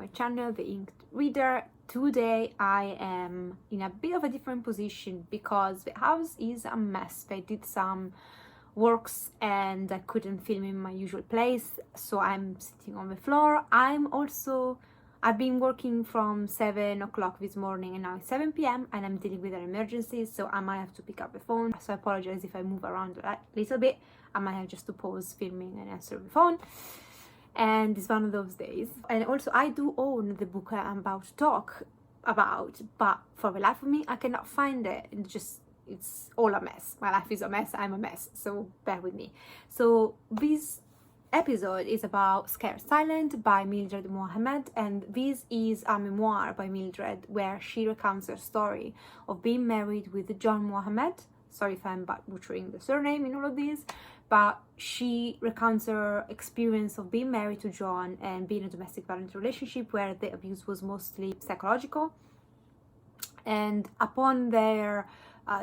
my channel, The Inked Reader. Today I am in a bit of a different position because the house is a mess. I did some works and I couldn't film in my usual place, so I'm sitting on the floor. I've been working from 7 o'clock this morning and now it's 7 p.m. and I'm dealing with an emergency, so I might have to pick up the phone. So I apologize if I move around a little bit. I might have just to pause filming and answer the phone. And it's one of those days. And also I do own the book I'm about to talk about, but for the life of me I cannot find it. It's all a mess. My life is a mess, I'm a mess, so bear with me. So this episode is about Scared Silent by Mildred Mohammed, and this is a memoir by Mildred where she recounts her story of being married with John Mohammed. Sorry if I'm butchering the surname in all of these, but she recounts her experience of being married to John and being in a domestic violence relationship where the abuse was mostly psychological. And upon their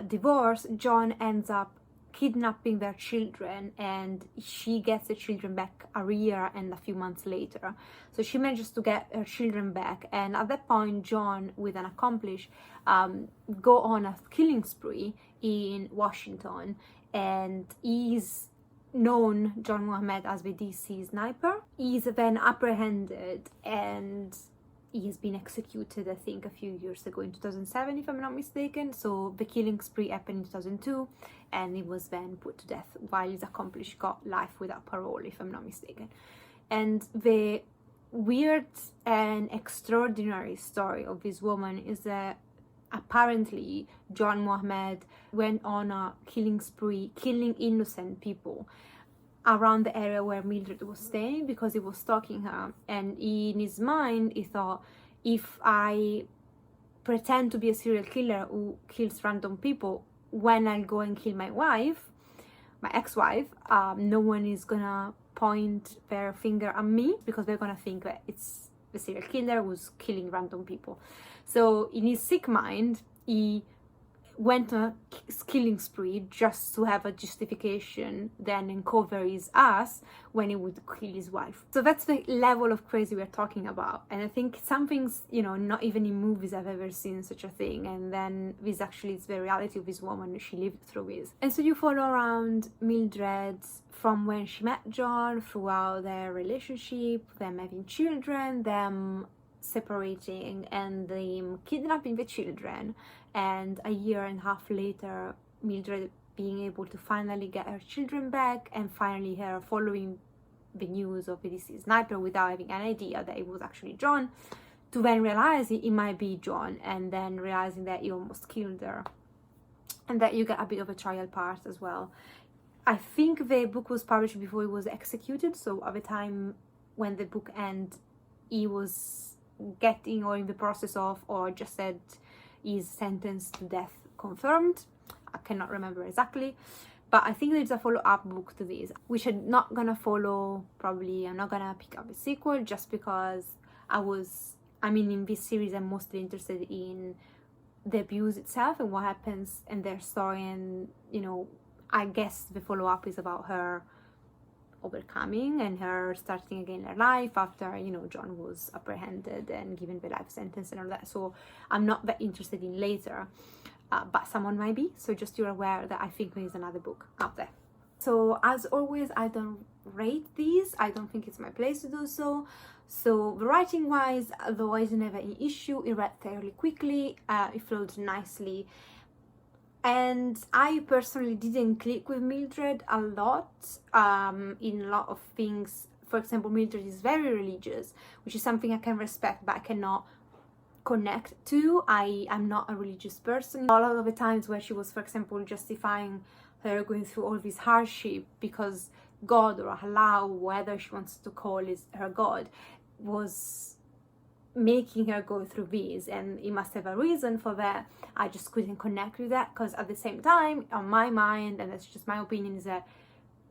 divorce, John ends up kidnapping their children and she gets the children back a year and a few months later. So she manages to get her children back, and at that point John, with an accomplice, go on a killing spree in Washington, and he's known, John Mohammed, as the DC sniper. He's then apprehended and he has been executed, I think, a few years ago in 2007, if I'm not mistaken. So the killing spree happened in 2002 and he was then put to death while his accomplice got life without parole, if I'm not mistaken. And the weird and extraordinary story of this woman is that apparently John Mohammed went on a killing spree, killing innocent people around the area where Mildred was staying because he was stalking her. And in his mind he thought, if I pretend to be a serial killer who kills random people, when I go and kill my wife, my ex-wife, no one is gonna point their finger at me because they're gonna think that it's the serial killer who's killing random people. So in his sick mind, he went on a killing spree just to have a justification then and cover his ass when he would kill his wife. So that's the level of crazy we're talking about. And I think some things, not even in movies I've ever seen such a thing. And then this actually is the reality of this woman. She lived through this. And so you follow around Mildred from when she met John, throughout their relationship, them having children, them separating and them kidnapping the children, and a year and a half later Mildred being able to finally get her children back, and finally her following the news of the deceased sniper without having an idea that it was actually John, to then realizing it might be John, and then realizing that he almost killed her, and that you get a bit of a trial part as well. I think the book was published before he was executed, so at the time when the book ended he was getting or in the process of, or just said is sentenced to death confirmed. I cannot remember exactly, but I think there's a follow-up book to this which I'm not gonna follow. Probably I'm not gonna pick up a sequel just because in this series I'm mostly interested in the abuse itself and what happens in their story, and I guess the follow-up is about her overcoming and her starting again her life after John was apprehended and given the life sentence and all that. So I'm not that interested in later, but someone might be, so just you're aware that I think there is another book out there. So as always, I don't rate these. I don't think it's my place to do so. So writing wise, though is never an issue, it read fairly quickly, it flowed nicely. And I personally didn't click with Mildred a lot in a lot of things. For example, Mildred is very religious, which is something I can respect, but I cannot connect to. I'm not a religious person. A lot of the times where she was, for example, justifying her going through all this hardship because God or Allah, whatever she wants to call is her God, was making her go through this, and it must have a reason for that. I just couldn't connect with that, because at the same time, on my mind, and that's just my opinion, is that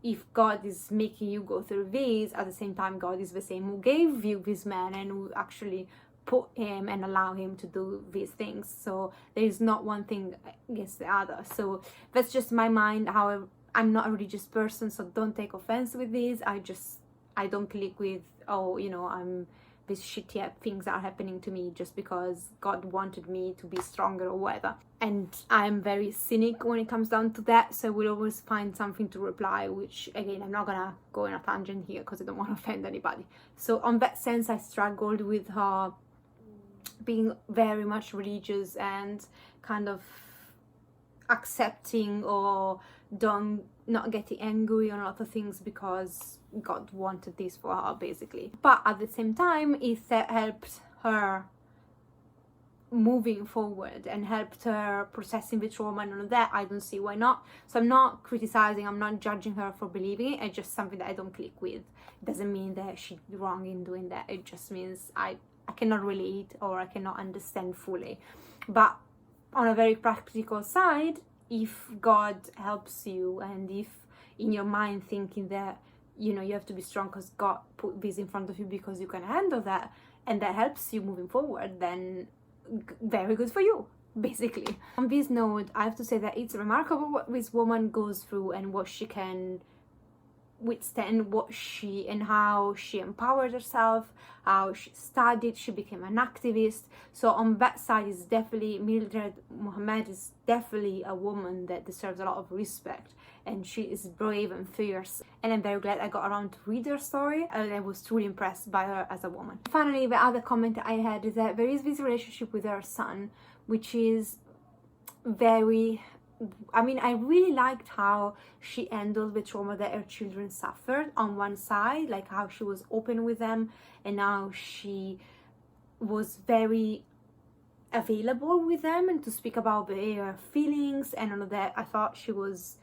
if God is making you go through this, at the same time God is the same who gave you this man and who actually put him and allow him to do these things. So there is not one thing against the other. So that's just my mind. However, I'm not a religious person, so don't take offense with this. I don't click with, oh, I'm these shitty things are happening to me just because God wanted me to be stronger or whatever. And I'm very cynic when it comes down to that, so I will always find something to reply, which again, I'm not gonna go in a tangent here because I don't want to offend anybody. So on that sense, I struggled with her being very much religious and kind of accepting or not getting angry on a lot of things because God wanted this for her, basically. But at the same time, it helped her moving forward and helped her processing the trauma and all of that. I don't see why not. So I'm not criticizing, I'm not judging her for believing it. It's just something that I don't click with. It doesn't mean that she's wrong in doing that. It just means I cannot relate or I cannot understand fully. But on a very practical side, if God helps you and if in your mind thinking that, you know, you have to be strong because God put this in front of you because you can handle that, and that helps you moving forward, then very good for you, basically. On this note, I have to say that it's remarkable what this woman goes through and what she can withstand, and how she empowered herself, how she studied, she became an activist. So on that side is definitely, Mildred Mohammed is definitely a woman that deserves a lot of respect, and she is brave and fierce, and I'm very glad I got around to read her story, and I was truly impressed by her as a woman. Finally, the other comment I had is that there is this relationship with her son, which is very, I really liked how she handled the trauma that her children suffered on one side, like how she was open with them and how she was very available with them and to speak about their feelings and all of that. I thought she was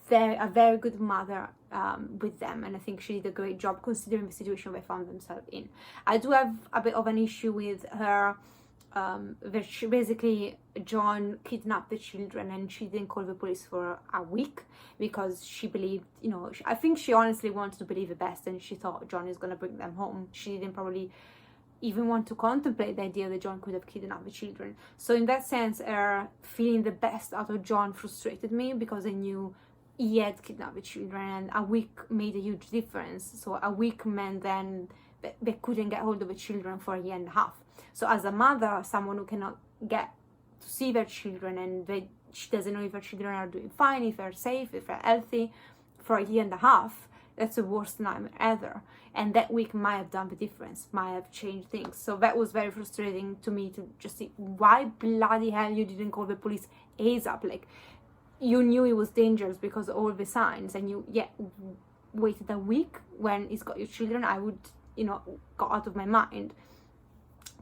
a very good mother with them, and I think she did a great job considering the situation they found themselves in. I do have a bit of an issue with her basically John kidnapped the children and she didn't call the police for a week because she believed, you know, I think she honestly wanted to believe the best and she thought John is gonna bring them home. She didn't probably even want to contemplate the idea that John could have kidnapped the children. So in that sense, her feeling the best out of John frustrated me because I knew he had kidnapped the children and a week made a huge difference. So a week meant then they couldn't get hold of the children for a year and a half. So as a mother, someone who cannot get to see their children and she doesn't know if her children are doing fine, if they're safe, if they're healthy, for a year and a half, that's the worst nightmare ever. And that week might have done the difference, might have changed things. So that was very frustrating to me to just see why bloody hell you didn't call the police ASAP. Like, you knew it was dangerous because of all the signs and you waited a week when he's got your children. I would, got out of my mind.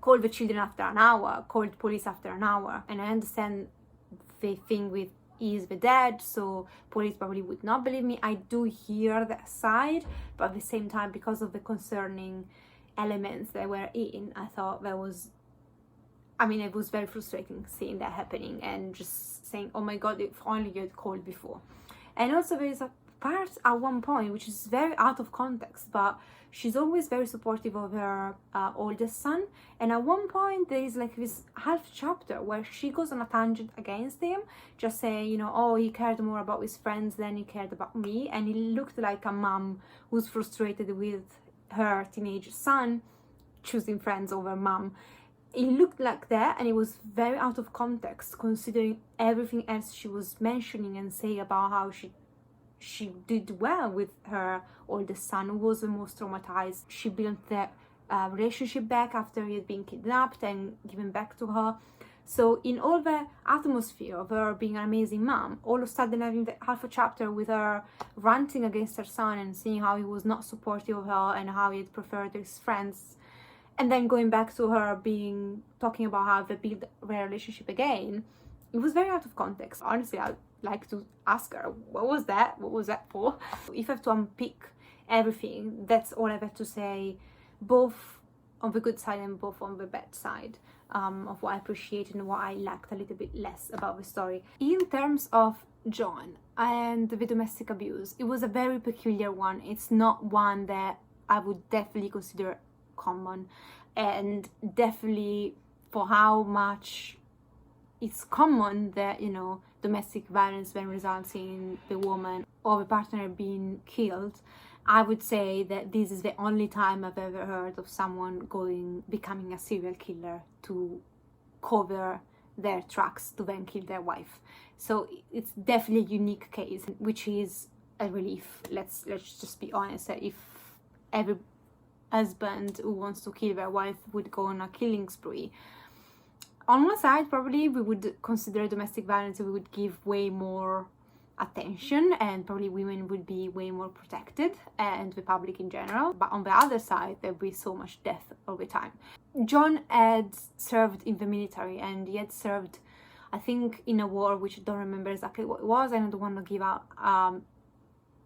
Called the children after an hour, called police after an hour. And I understand the thing with he's the dad, so police probably would not believe me. I do hear that side, but at the same time, because of the concerning elements that were in, I thought that was, it was very frustrating seeing that happening and just saying, oh my God, if only you had called before. And also there is a part at one point, which is very out of context, but she's always very supportive of her oldest son. And at one point, there is like this half chapter where she goes on a tangent against him, just saying, oh, he cared more about his friends than he cared about me. And he looked like a mom who's frustrated with her teenage son choosing friends over mom. It looked like that, and it was very out of context considering everything else she was mentioning and saying about how she did well with her oldest son, who was the most traumatized. She built that relationship back after he had been kidnapped and given back to her. So in all the atmosphere of her being an amazing mom, all of a sudden having that half a chapter with her ranting against her son and seeing how he was not supportive of her and how he had preferred his friends, and then going back to her talking about how they built their relationship again, it was very out of context. Honestly, I'd like to ask her, what was that? What was that for? If I have to unpick everything, that's all I have to say, both on the good side and both on the bad side, of what I appreciated and what I liked a little bit less about the story. In terms of John and the domestic abuse, it was a very peculiar one. It's not one that I would definitely consider common, and definitely for how much it's common that domestic violence then results in the woman or the partner being killed, I would say that this is the only time I've ever heard of someone becoming a serial killer to cover their tracks to then kill their wife. So it's definitely a unique case, which is a relief. Let's just be honest, that if every husband who wants to kill their wife would go on a killing spree, on one side probably we would consider domestic violence, we would give way more attention, and probably women would be way more protected, and the public in general. But on the other side, there'd be so much death all the time. John had served in the military, and he had served, I think, in a war which I don't remember exactly what it was, and I don't want to give out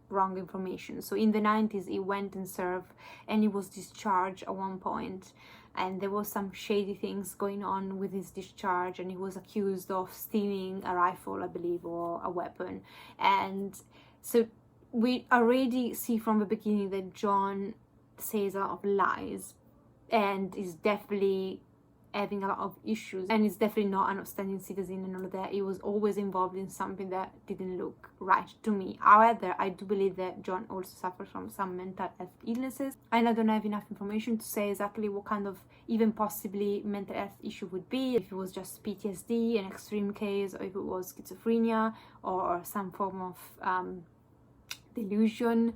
wrong information. So in the 90s he went and served, and he was discharged at one point, and there was some shady things going on with his discharge, and he was accused of stealing a rifle, I believe, or a weapon. And so we already see from the beginning that John says a lot of lies and is definitely having a lot of issues, and is definitely not an upstanding citizen and all of that. He was always involved in something that didn't look right to me. However, I do believe that John also suffers from some mental health illnesses, and I don't have enough information to say exactly what kind of even possibly mental health issue would be, if it was just PTSD, an extreme case, or if it was schizophrenia or some form of delusion.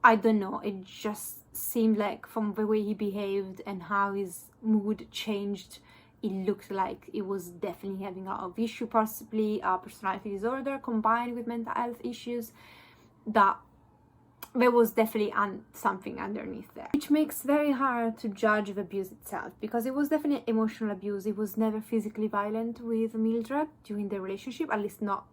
I don't know, it just seemed like from the way he behaved and how his mood changed, it looked like he was definitely having a lot of issue, possibly a personality disorder combined with mental health issues, that there was definitely something underneath there, which makes very hard to judge the abuse itself, because it was definitely emotional abuse. It was never physically violent with Mildred during the relationship, at least not,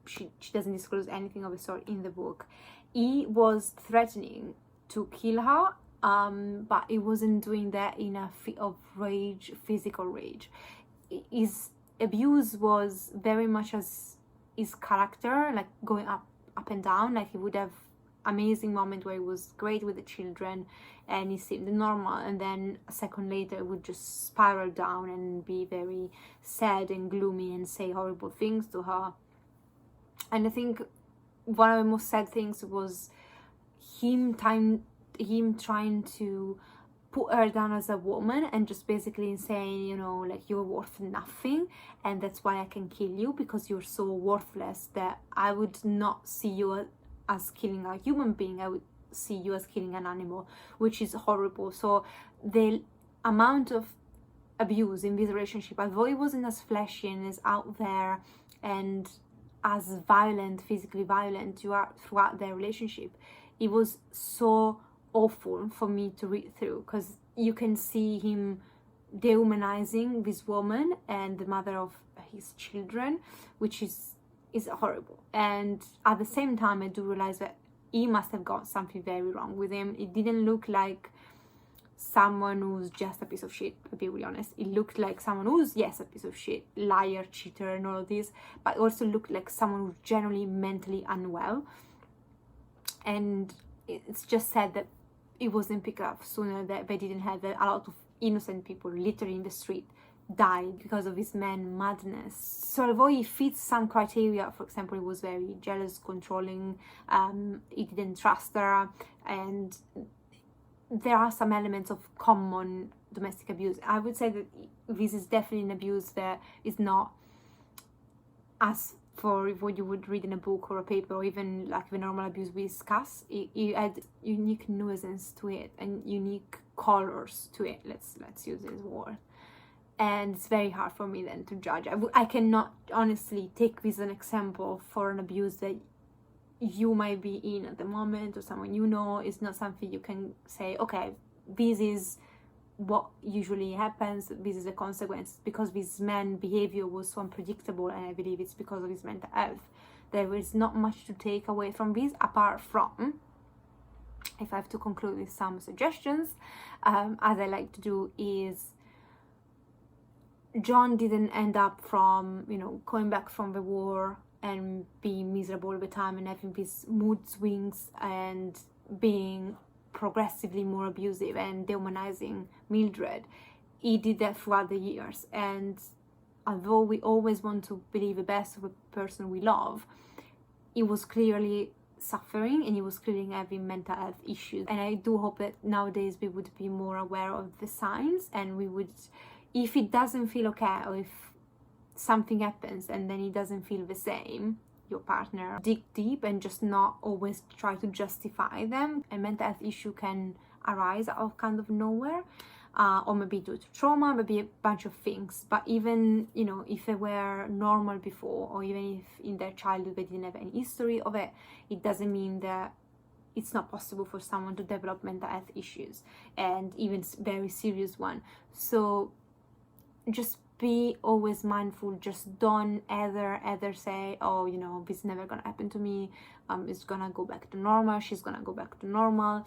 she doesn't disclose anything of the sort in the book. He was threatening to kill her, but he wasn't doing that in a fit of rage, physical rage. His abuse was very much as his character, like going up and down. Like he would have amazing moment where he was great with the children and he seemed normal, and then a second later it would just spiral down and be very sad and gloomy and say horrible things to her. And I think one of the most sad things was him trying to put her down as a woman and just basically saying, you know, like, you're worth nothing and that's why I can kill you, because you're so worthless that I would not see you as killing a human being, I would see you as killing an animal, which is horrible. So the amount of abuse in this relationship, although it wasn't as flashy and as out there and as violent, physically violent throughout their relationship, it was so awful for me to read through, because you can see him dehumanizing this woman and the mother of his children, which is horrible. And at the same time, I do realize that he must have got something very wrong with him. It didn't look like someone who's just a piece of shit, to be really honest. It looked like someone who's, yes, a piece of shit, liar, cheater and all of this, but also looked like someone who's generally mentally unwell. And it's just sad that it wasn't picked up sooner, that they didn't have a lot of innocent people literally in the street died because of his man madness. So although he fits some criteria, for example, he was very jealous, controlling, he didn't trust her, and there are some elements of common domestic abuse. I would say that this is definitely an abuse that is not as for what you would read in a book or a paper, or even like the normal abuse we discuss. It had unique nuisance to it and unique colors to it. Let's use this word. And it's very hard for me then to judge. I cannot honestly take this as an example for an abuse that you might be in at the moment, or someone you know. It's not something you can say, okay, this is what usually happens, this is a consequence, because this man's behavior was so unpredictable, and I believe it's because of his mental health. There is not much to take away from this, apart from, if I have to conclude with some suggestions, as I like to do, is John didn't end up from, you know, going back from the war and being miserable all the time and having these mood swings and being progressively more abusive and dehumanizing Mildred. He did that throughout the years, and although we always want to believe the best of a person we love, it was clearly suffering, and he was clearly having mental health issues. And I do hope that nowadays we would be more aware of the signs, and we would, if it doesn't feel okay, or if something happens and then it doesn't feel the same, your partner, dig deep and just not always try to justify them. A mental health issue can arise out of kind of nowhere, or maybe due to trauma, maybe a bunch of things. But even, you know, if they were normal before, or even if in their childhood they didn't have any history of it, it doesn't mean that it's not possible for someone to develop mental health issues, and even very serious one. So just be always mindful. Just don't ever say, oh, you know, this is never gonna happen to me, it's gonna go back to normal, she's gonna go back to normal.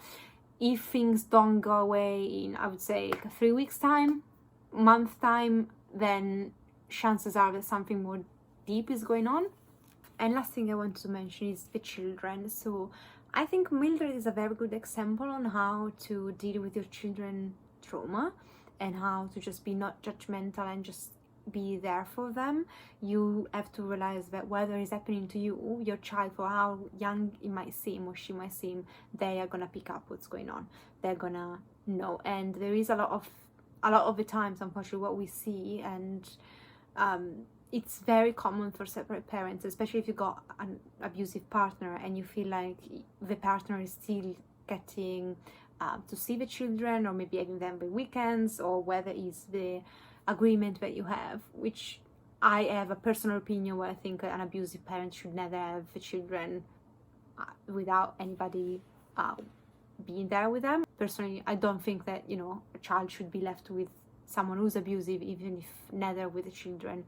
If things don't go away in, I would say, like 3 weeks time, month time, then chances are that something more deep is going on. And last thing I want to mention is the children. So I think Mildred is a very good example on how to deal with your children trauma, and how to just be not judgmental and just be there for them. You have to realize that whether it's happening to you, your child, for how young it might seem or she might seem, they are gonna pick up what's going on. They're gonna know. And there is a lot of the times, unfortunately, what we see, and it's very common for separate parents, especially if you got an abusive partner and you feel like the partner is still getting to see the children, or maybe having them by weekends, or whether it's the agreement that you have, which I have a personal opinion where I think an abusive parent should never have the children without anybody being there with them. Personally, I don't think that, you know, a child should be left with someone who's abusive, even if neither with the children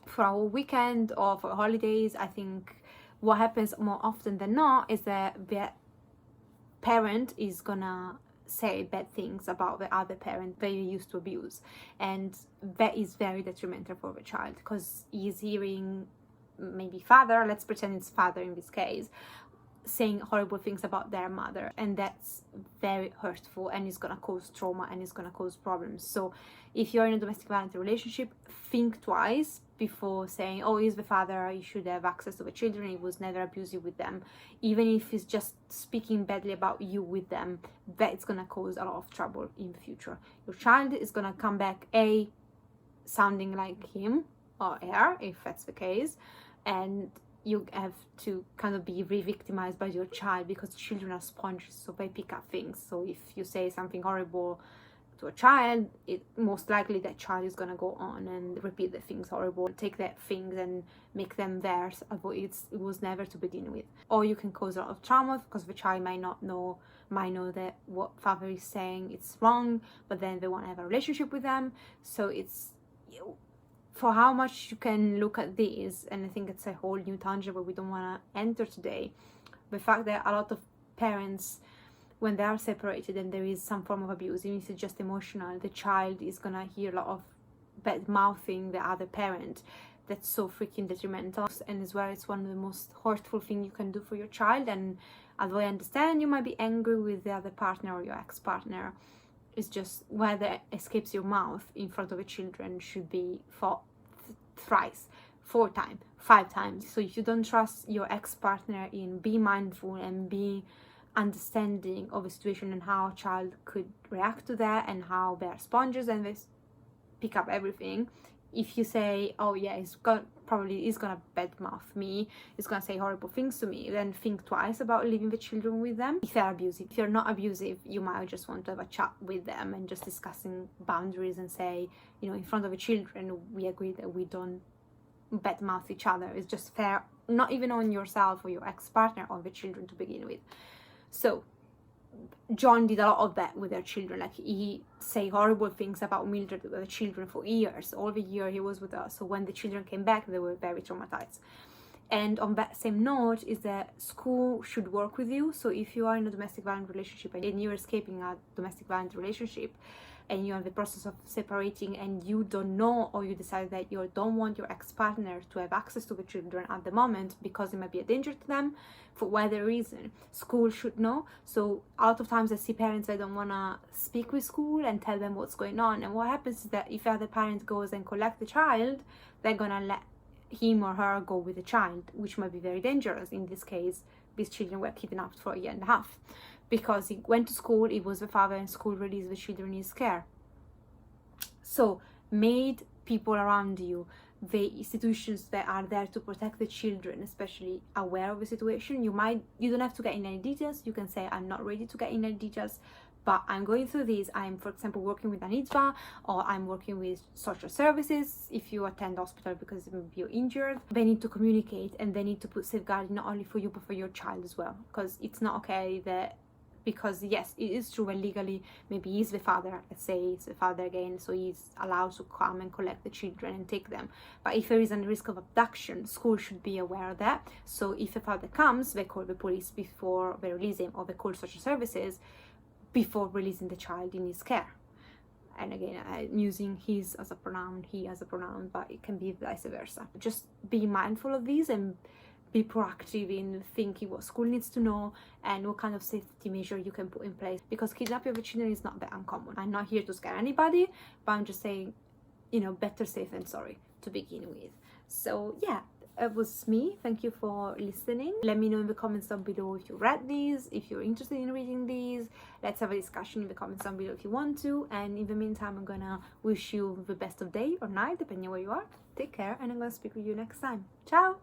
for a whole weekend or for holidays. I think what happens more often than not is that the parent is gonna say bad things about the other parent they used to abuse, and that is very detrimental for the child, because he's hearing maybe father, let's pretend it's father in this case, saying horrible things about their mother, and that's very hurtful, and it's gonna cause trauma, and it's gonna cause problems. So if you're in a domestic violence relationship, think twice before saying, oh, he's the father, he should have access to the children, he was never abusive with them. Even if he's just speaking badly about you with them, that's gonna cause a lot of trouble in the future. Your child is gonna come back sounding like him or her, if that's the case, and you have to kind of be re-victimized by your child, because children are sponges, so they pick up things. So if you say something horrible to a child, it most likely that child is gonna go on and repeat the things horrible, take that things and make them theirs, although it was never to begin with. Or you can cause a lot of trauma, because the child might know that what father is saying it's wrong, but then they want to have a relationship with them. So it's, for how much you can look at this, and I think it's a whole new tangent where we don't want to enter today, the fact that a lot of parents, when they are separated and there is some form of abuse, even if it's just emotional, the child is gonna hear a lot of bad mouthing the other parent. That's so freaking detrimental, and as well, it's one of the most hurtful things you can do for your child. And although I understand you might be angry with the other partner or your ex-partner, it's just whether escapes your mouth in front of the children should be fought thrice, 4 times, 5 times. So if you don't trust your ex-partner, be mindful and be understanding of a situation and how a child could react to that, and how they're sponges and they pick up everything. If you say, oh yeah, he's gonna badmouth me, he's gonna say horrible things to me, then think twice about leaving the children with them. If they're abusive, if you're not abusive, you might just want to have a chat with them and just discussing boundaries and say, you know, in front of the children, we agree that we don't badmouth each other. It's just fair, not even on yourself or your ex-partner, or the children to begin with. So John did a lot of that with their children. Like, he say horrible things about Mildred with the children for years, all the year he was with us. So when the children came back, they were very traumatized. And on that same note is that school should work with you. So if you are in a domestic violence relationship and you're escaping a domestic violence relationship, and you're in the process of separating, and you don't know, or you decide that you don't want your ex-partner to have access to the children at the moment because it might be a danger to them, for whatever reason, school should know. So a lot of times I see parents that don't want to speak with school and tell them what's going on, and what happens is that if the other parent goes and collect the child, they're gonna let him or her go with the child, which might be very dangerous. In this case, these children were kidnapped for a year and a half because he went to school, it was the father, and school released the children in his care. So made people around you, the institutions that are there to protect the children, especially, aware of the situation. You don't have to get in any details. You can say, I'm not ready to get in any details, but I'm going through this. I'm, for example, working with an IDVA, or I'm working with social services. If you attend hospital because you're injured, they need to communicate, and they need to put safeguarding not only for you but for your child as well, because it's not okay that, because yes, it is true when legally maybe he's the father, let's say he's the father again, so he's allowed to come and collect the children and take them. But if there is a risk of abduction, school should be aware of that. So if the father comes, they call the police before they release him, or they call social services before releasing the child in his care. And again, I'm using his as a pronoun, he as a pronoun, but it can be vice versa. Just be mindful of these and be proactive in thinking what school needs to know and what kind of safety measure you can put in place, because kidnapping of children is not that uncommon. I'm not here to scare anybody, but I'm just saying, you know, better safe than sorry to begin with. So yeah, it was me. Thank you for listening. Let me know in the comments down below if you read these, if you're interested in reading these. Let's have a discussion in the comments down below if you want to. And in the meantime, I'm gonna wish you the best of day or night, depending on where you are. Take care, and I'm gonna speak with you next time. Ciao!